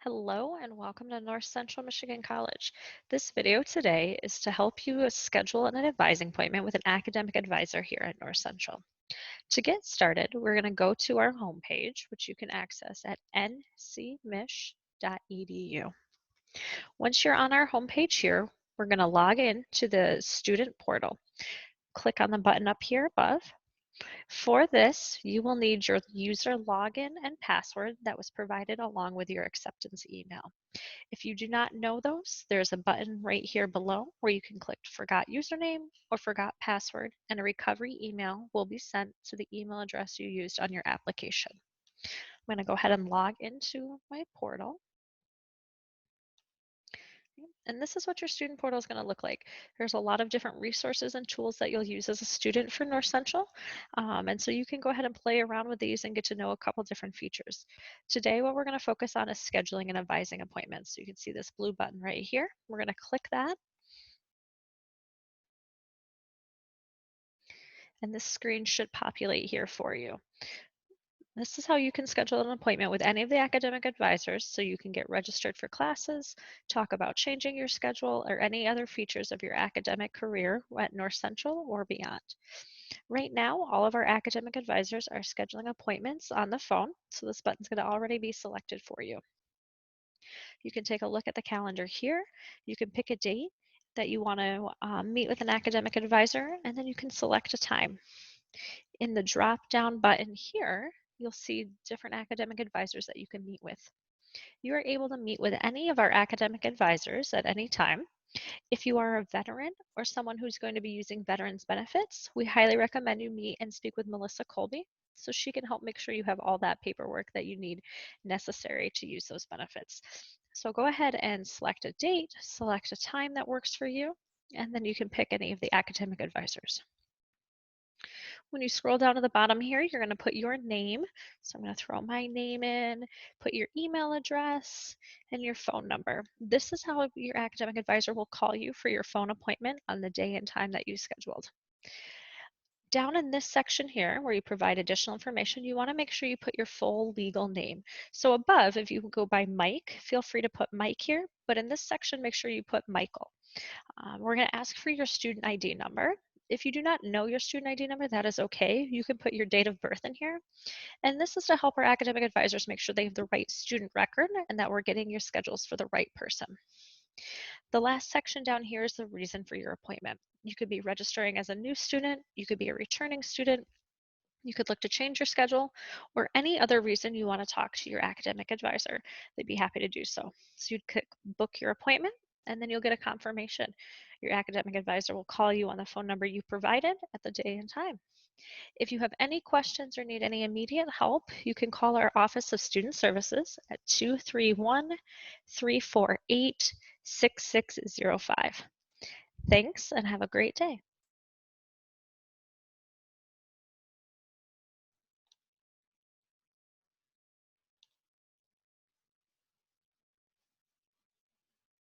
Hello and welcome to North Central Michigan College. This video today is to help you schedule an advising appointment with an academic advisor here at North Central. To get started, we're going to go to our homepage, which you can access at ncmich.edu. Once you're on our homepage here, we're going to log in to the student portal. Click on the button up here above. For this, you will need your user login and password that was provided along with your acceptance email. If you do not know those, there's a button right here below where you can click Forgot Username or Forgot Password, and a recovery email will be sent to the email address you used on your application. I'm going to go ahead and log into my portal. And this is what your student portal is going to look like. There's a lot of different resources and tools that you'll use as a student for North Central. And so you can go ahead and play around with these and get to know a couple different features. Today, what we're going to focus on is scheduling and advising appointments. So you can see this blue button right here. We're going to click that. And this screen should populate here for you. This is how you can schedule an appointment with any of the academic advisors so you can get registered for classes, talk about changing your schedule, or any other features of your academic career at North Central or beyond. Right now, all of our academic advisors are scheduling appointments on the phone, so this button's going to already be selected for you. You can take a look at the calendar here. You can pick a date that you want to meet with an academic advisor, and then you can select a time. In the drop-down button here, you'll see different academic advisors that you can meet with. You are able to meet with any of our academic advisors at any time. If you are a veteran or someone who's going to be using veterans benefits, we highly recommend you meet and speak with Melissa Colby so she can help make sure you have all that paperwork that you need necessary to use those benefits. So go ahead and select a date, select a time that works for you, and then you can pick any of the academic advisors. When you scroll down to the bottom here, you're going to put your name. So I'm going to throw my name in, put your email address, and your phone number. This is how your academic advisor will call you for your phone appointment on the day and time that you scheduled. Down in this section here, where you provide additional information, you want to make sure you put your full legal name. So above, if you go by Mike, feel free to put Mike here, but in this section, make sure you put Michael. We're going to ask for your student ID number. If you do not know your student ID number, that is okay. You can put your date of birth in here. And this is to help our academic advisors make sure they have the right student record and that we're getting your schedules for the right person. The last section down here is the reason for your appointment. You could be registering as a new student, you could be a returning student, you could look to change your schedule, or any other reason you want to talk to your academic advisor. They'd be happy to do so. So you'd click book your appointment, and then you'll get a confirmation. Your academic advisor will call you on the phone number you provided at the day and time. If you have any questions or need any immediate help, you can call our Office of Student Services at 231-348-6605. Thanks and have a great day.